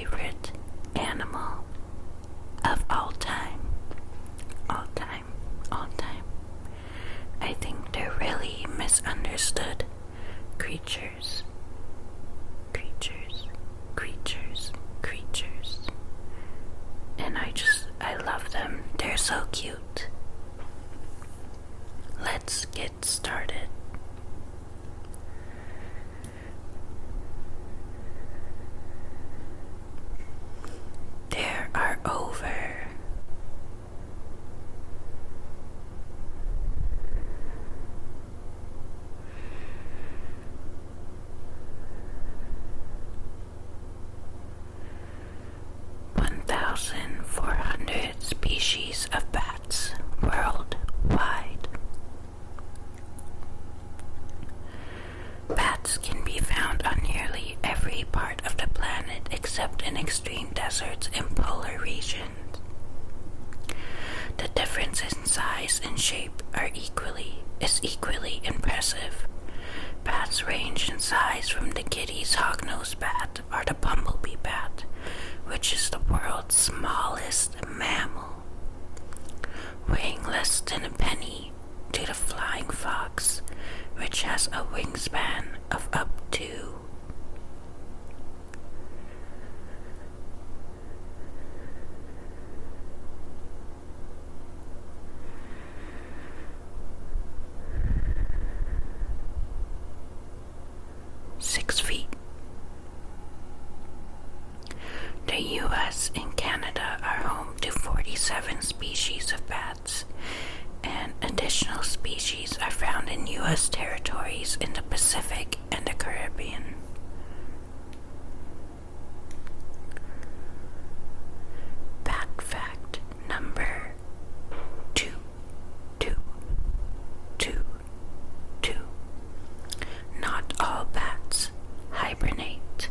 favorite animal of all time. All time. All time. I think they're really misunderstood creatures. Creatures. Creatures. Creatures. And I love them. They're so cute. Let's get started. There are over 1,400 species of bats worldwide. Bats can be found on nearly every part of the planet except in extreme deserts and polar regions. The difference in size and shape is equally impressive. Bats range in size from the Kitti's hognose bat or the bumblebee bat, which is the world's smallest mammal, weighing less than a penny, to the flying fox, which has a wingspan of up to 6 feet. The US and Canada are home to 47 species of bats, and additional species are found in US territories in the Pacific and the Caribbean. Bat fact number 2. Not all bats hibernate.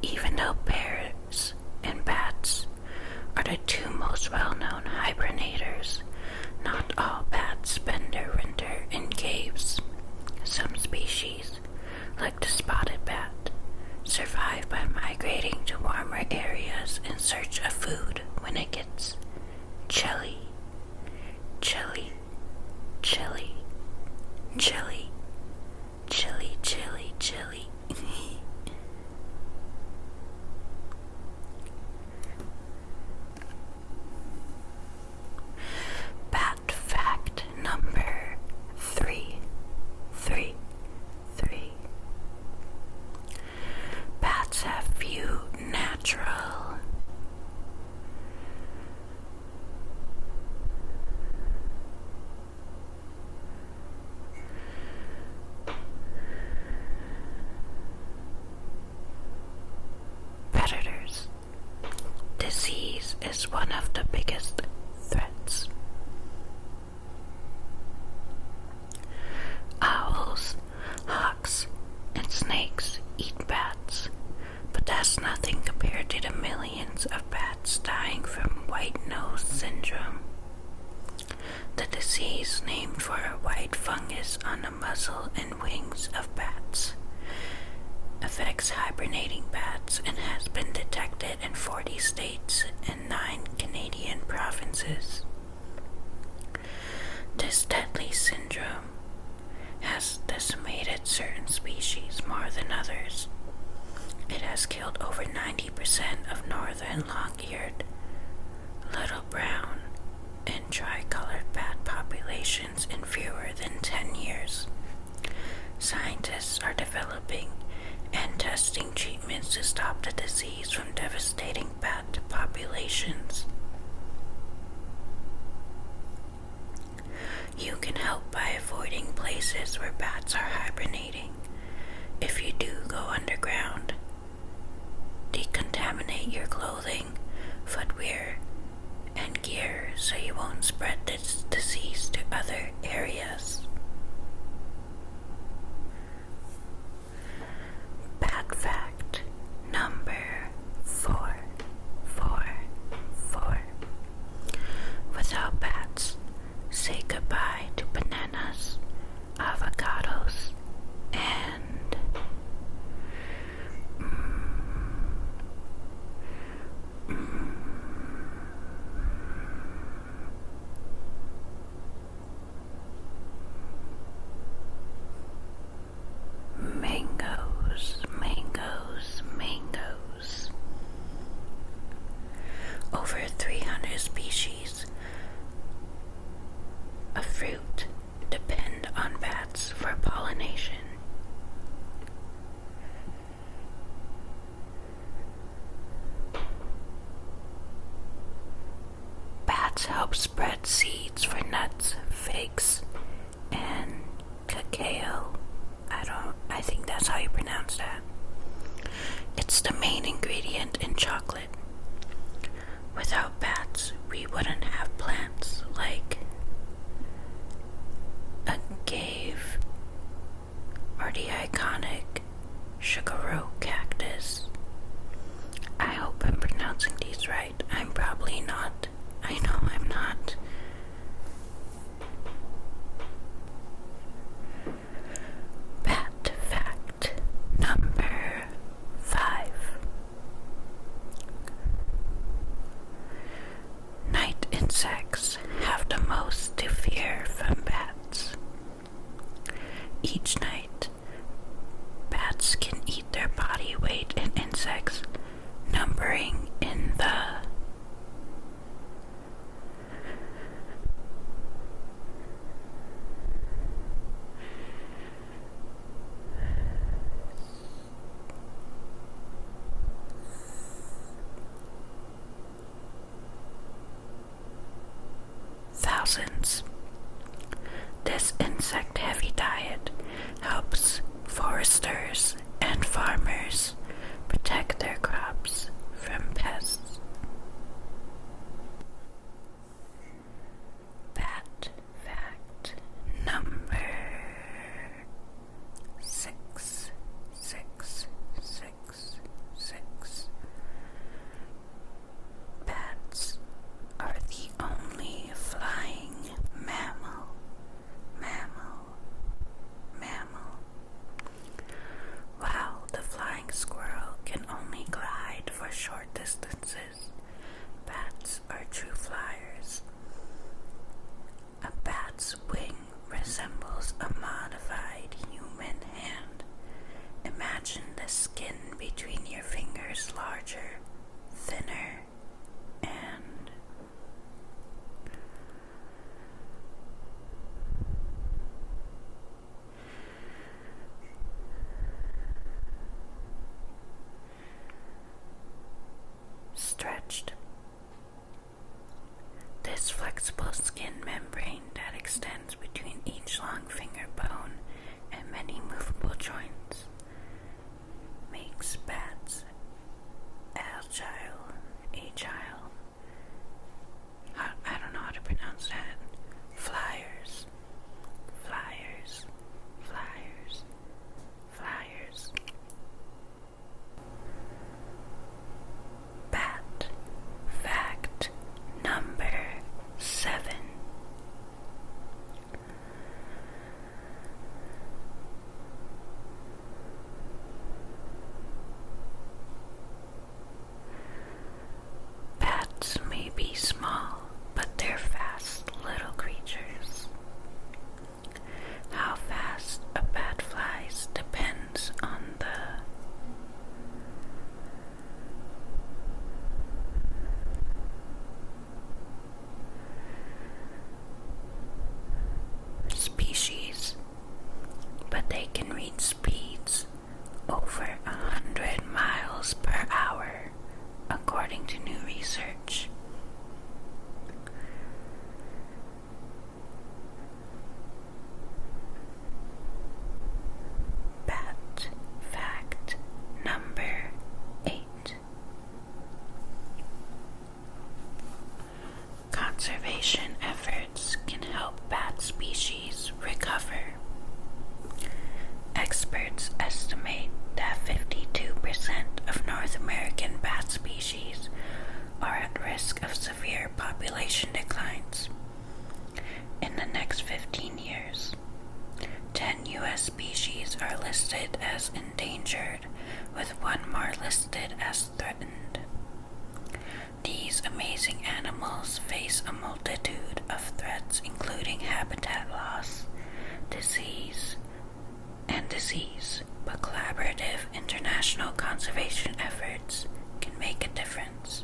Even though bears and bats are the two most well-known hibernators, not all bats spend their winter in caves. Some species, like the spotted bat, survive by migrating to warmer areas in search of food when it gets chilly. Chilly, chilly, chilly, chilly, chilly, chilly. Bat fact number 3. Bats have few natural predators. Disease is one of the biggest threats. Owls, hawks, and snakes eat bats, but that's nothing compared to the millions of bats dying from white nose syndrome. The disease, named for a white fungus on the muzzle and wings of bats, affects hibernating bats and has been detected in 40 states and 9 Canadian provinces. This deadly syndrome has decimated certain species more than others. It has killed over 90% of northern long-eared, little brown, and tricolored bat populations in fewer than 10 years. Scientists are developing and testing treatments to stop the disease from devastating bat populations. You can help by avoiding places where bats are hibernating. If you do go underground, decontaminate your clothing, footwear, and gear so you won't spread this disease to other areas. Bat fact number 4. Without bats, say goodbye to bananas, avocado, seeds for nuts, figs, and cacao. I think that's how you pronounce that. It's the main ingredient in chocolate. Without bats, we wouldn't have plants like agave or the iconic sugarroot cactus. I hope I'm pronouncing these right. I'm probably not. I know I'm not. Bat fact number 5. Night insects have the most to fear from bats. Each night, bats can eat their body weight in insects, numbering in the thousands. This insect-heavy diet helps foresters and farmers protect their crops from pests. Bat fact number 6. Bats are the only flying mammal. While the flying squirrel can only glide for short distances, bats are true flyers. A bat's wing resembles a modified human hand. Imagine the skin between your fingers larger, thinner, and stretched. This flexible skin membrane that extends between each long finger bone and many movable joints makes bats agile. I don't know how to pronounce that. Flyers. Bat fact number 7. Bats may be small, but they're fast little creatures. How fast a bat flies depends on the species, but they can reach speeds over 100 miles per hour, according to new research. Bat fact number 8. Conservation efforts can help bat species recover. Experts estimate that 52% of North American bat species are at risk of severe population declines. In the next 15 years, 10 U.S. species are listed as endangered, with one more listed as threatened. These amazing animals face a multitude of threats, including habitat loss, disease, but collaborative international conservation efforts can make a difference.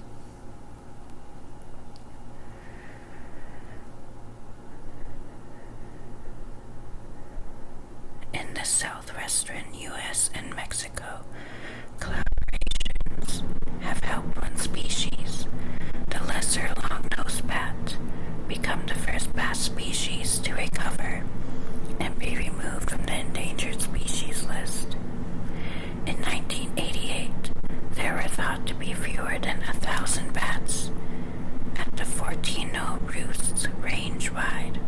In the southwestern U.S. and Mexico, collaborations have helped one species, the lesser long-nosed long-nosed bat become the first bat species to recover and be removed from the endangered species list. In 1988, there were thought to be fewer than 1,000 bats at the 14-no roosts range-wide.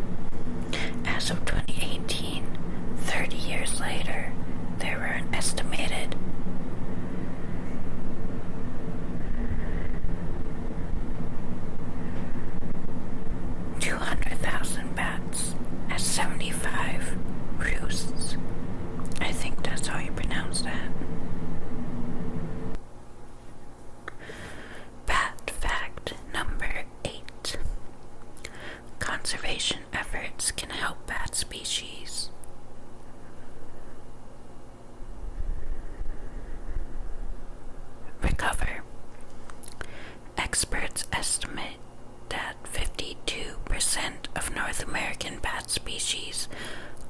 As of 2018, 30 years later, there were an estimated 200,000 bats at 75 roosts. I think that's how you pronounce that. Bat fact number 8. Conservation efforts can help bat species. Recover. Experts estimate that 52% of North American bat species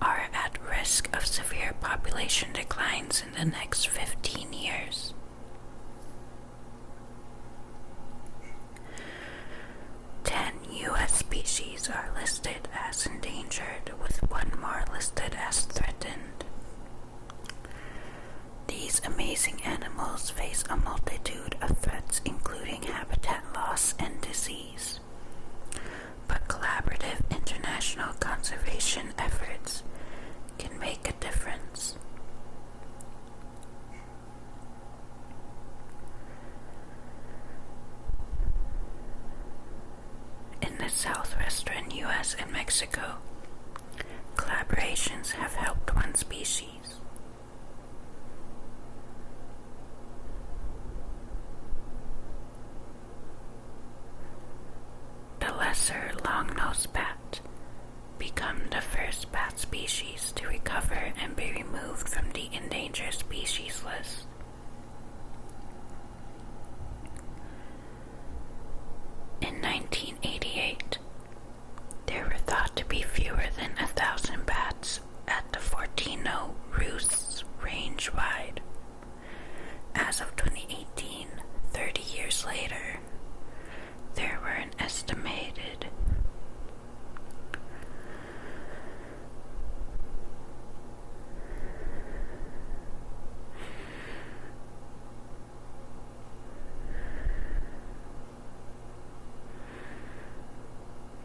are at risk of severe population declines in the next 15 years. U.S. species are listed as endangered, with one more listed as threatened. These amazing animals face a multitude of threats, including habitat loss and disease. But collaborative international conservation efforts can make a difference. In the southwestern U.S. and Mexico, collaborations have helped one species. The lesser long-nosed bat become the first bat species to recover and be removed from the endangered species list. In 1988, there were thought to be fewer than 1,000 bats at the 14-no roosts range-wide. As of 2018, 30 years later, there were an estimated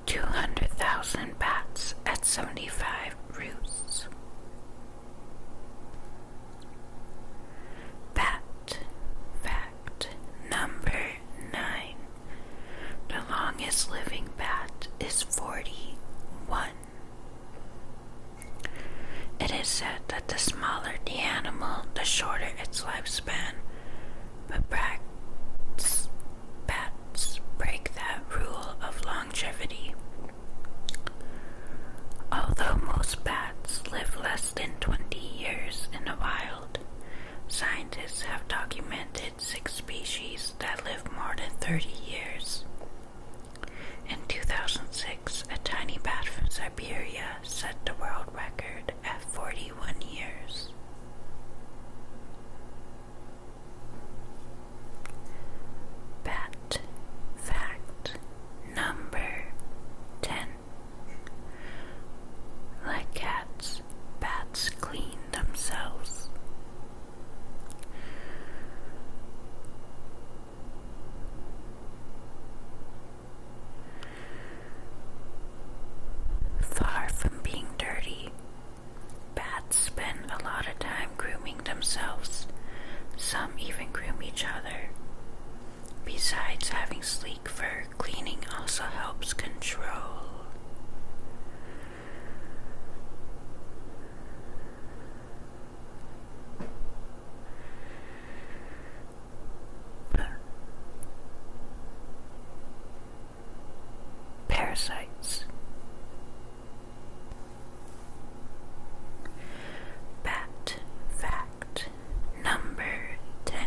200,000 bats at 75 roosts. Bat fact number 9. The longest living bat is 41. It is said that the smaller the animal, the shorter its lifespan, but bats break that rule of longevity. Although most bats live less than 20 years in the wild, scientists have documented 6 species that live more than 30 years. In 2006, a tiny bat from Siberia set the world record at 41 years. Bat fact number 10. Like cats, bats clean themselves. Far from being dirty, bats spend a lot of time grooming themselves. Some even groom each other. Besides having sleek fur, cleaning also helps control parasites. Bat fact number 10.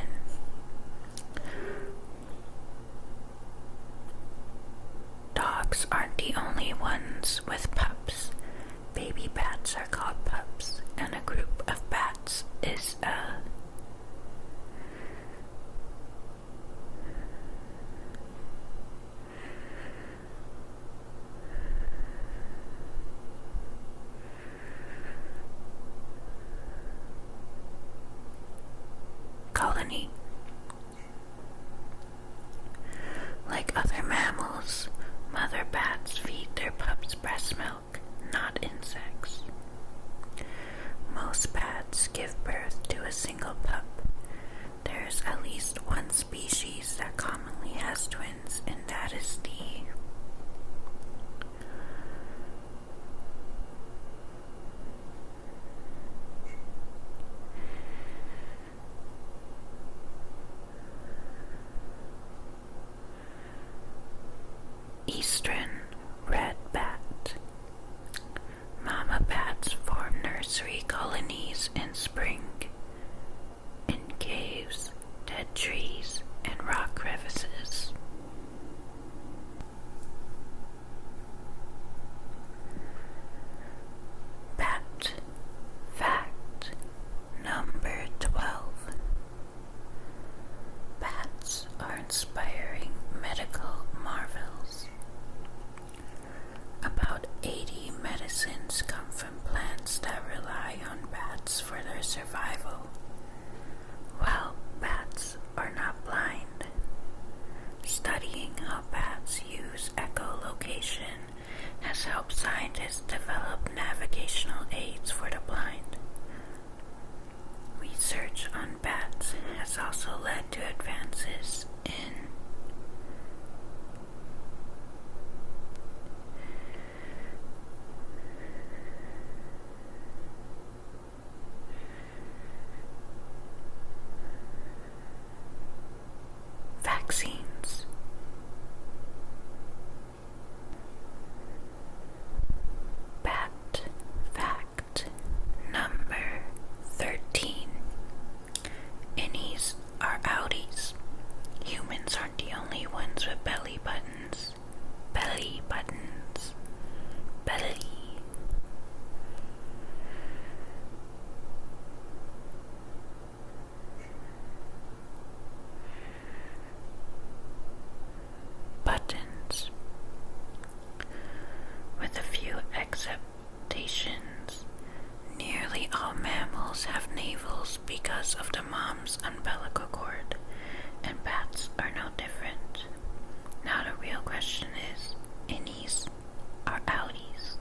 Dogs aren't the only ones with pups. Baby bats are called pups, and a group of bats is a colony. Like other mammals, mother bats feed their pups breast milk, not insects. Most bats give birth to a single pup. There's at least one species that commonly has twins, and that is the eastern red bat. Mama bats form nursery colonies in spring in caves, dead trees, and rock crevices. Bat fact number 12. Bats are inspiring medical marvels. About 80 medicines come from plants that rely on bats for their survival. While bats are not blind, studying how bats use echolocation has helped scientists develop navigational aids for the blind. Research on bats has also led to advances in vaccines. Bat fact number 13. Innies are outies. Humans aren't the only ones with belly buttons. Belly buttons. Belly. Buttons. With a few exceptions, nearly all mammals have navels because of the mom's umbilical cord, and bats are no different. Now the real question is, innies are outies.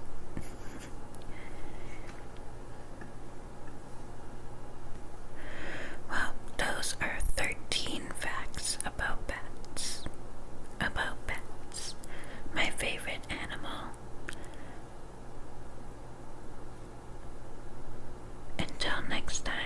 Well, those are 13 facts about bats. About bats, my favorite animal. Until next time.